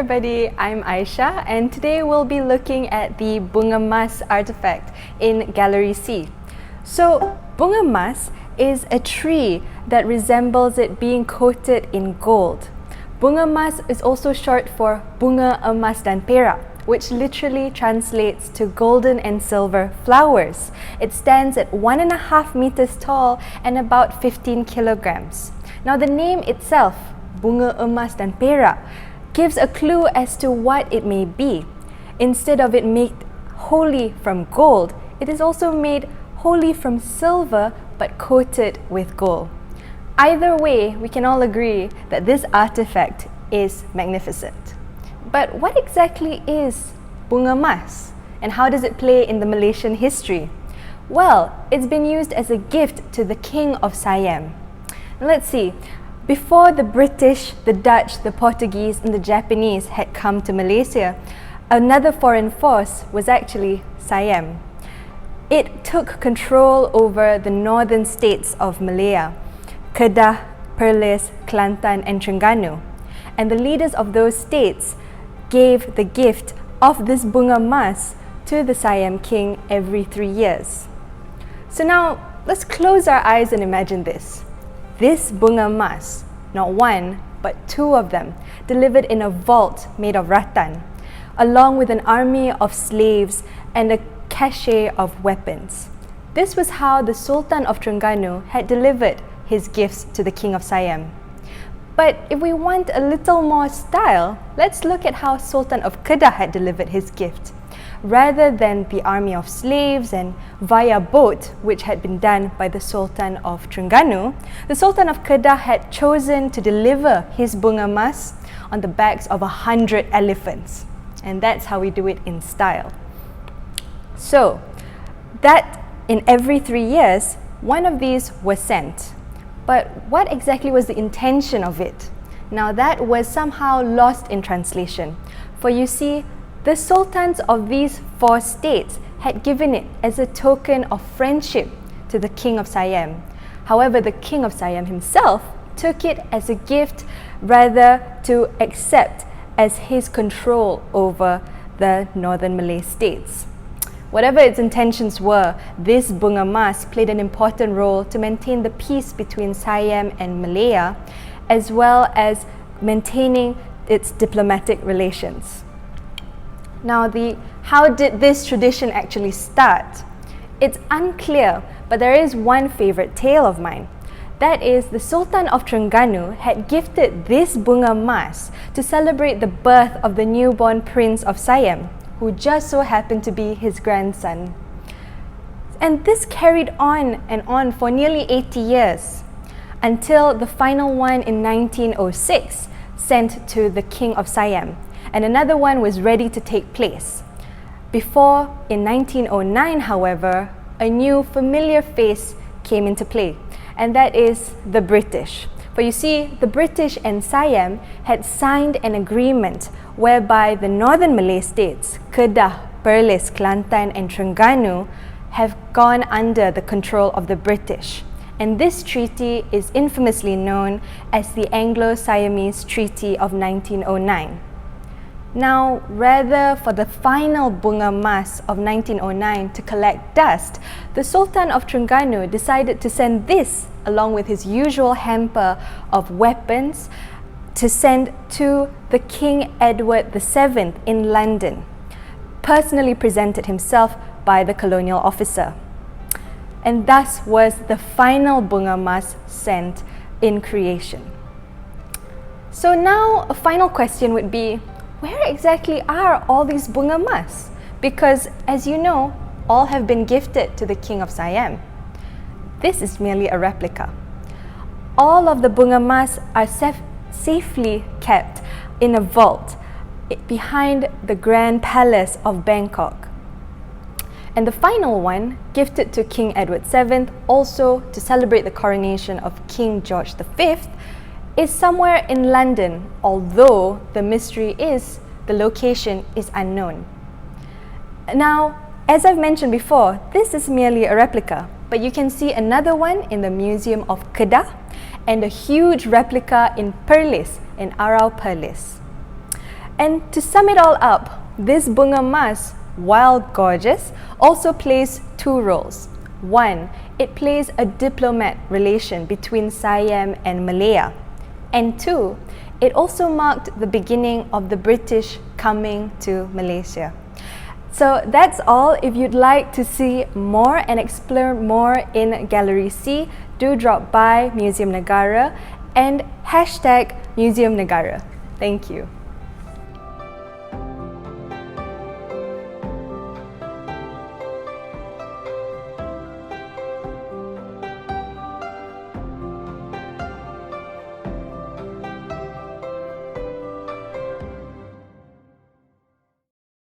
everybody, I'm Aisyah and today we'll be looking at the Bunga Mas artifact in Gallery C. So, Bunga Mas is a tree that resembles it being coated in gold. Bunga Mas is also short for Bunga Emas dan Perak, which literally translates to golden and silver flowers. It stands at 1.5 meters tall and about 15 kilograms. Now the name itself, Bunga Emas dan Perak, gives a clue as to what it may be. Instead of it made wholly from gold, it is also made wholly from silver but coated with gold. Either way, we can all agree that this artifact is magnificent. But what exactly is Bunga Mas and how does it play in the Malaysian history? Well, it's been used as a gift to the King of Siam. Let's see. Before the British, the Dutch, the Portuguese and the Japanese had come to Malaysia, another foreign force was actually Siam. It took control over the northern states of Malaya, Kedah, Perlis, Kelantan and Terengganu. And the leaders of those states gave the gift of this Bunga Mas to the Siam king every 3 years. So now, let's close our eyes and imagine this. This Bunga Mas, not one, but 2 of them, delivered in a vault made of rattan, along with an army of slaves and a cache of weapons. This was how the Sultan of Terengganu had delivered his gifts to the King of Siam. But if we want a little more style, let's look at how Sultan of Kedah had delivered his gift. Rather than the army of slaves and via boat, which had been done by the Sultan of Terengganu, the Sultan of Kedah had chosen to deliver his Bunga Mas on the backs of 100 elephants. And that's how we do it in style. So, that in every 3 years, one of these was sent. But what exactly was the intention of it? Now that was somehow lost in translation. For you see, the sultans of these 4 states had given it as a token of friendship to the King of Siam. However, the King of Siam himself took it as a gift rather to accept as his control over the northern Malay states. Whatever its intentions were, this Bunga Mas played an important role to maintain the peace between Siam and Malaya, as well as maintaining its diplomatic relations. Now, how did this tradition actually start? It's unclear, but there is one favorite tale of mine. That is, the Sultan of Terengganu had gifted this Bunga Mas to celebrate the birth of the newborn Prince of Siam, who just so happened to be his grandson. And this carried on and on for nearly 80 years, until the final one in 1906, sent to the King of Siam, and another one was ready to take place. Before, in 1909, however, a new familiar face came into play, and that is the British. For you see, the British and Siam had signed an agreement whereby the northern Malay states, Kedah, Perlis, Kelantan and Terengganu, have gone under the control of the British. And this treaty is infamously known as the Anglo-Siamese Treaty of 1909. Now, rather for the final Bunga Mas of 1909 to collect dust, the Sultan of Terengganu decided to send this, along with his usual hamper of weapons, to send to the King Edward VII in London, personally presented himself by the colonial officer. And thus was the final Bunga Mas sent in creation. So now a final question would be, where exactly are all these Bunga Mas? Because, as you know, all have been gifted to the King of Siam. This is merely a replica. All of the Bunga Mas are safely kept in a vault behind the Grand Palace of Bangkok. And the final one, gifted to King Edward VII, also to celebrate the coronation of King George V, is somewhere in London, although the mystery is the location is unknown. Now, as I've mentioned before, this is merely a replica, but you can see another one in the Museum of Kedah and a huge replica in Perlis, in Arau Perlis. And to sum it all up, this Bunga Mas, while gorgeous, also plays two roles. One, it plays a diplomat relation between Siam and Malaya. And two, it also marked the beginning of the British coming to Malaysia. So that's all. If you'd like to see more and explore more in Gallery C, do drop by Museum Negara and hashtag Museum Negara. Thank you.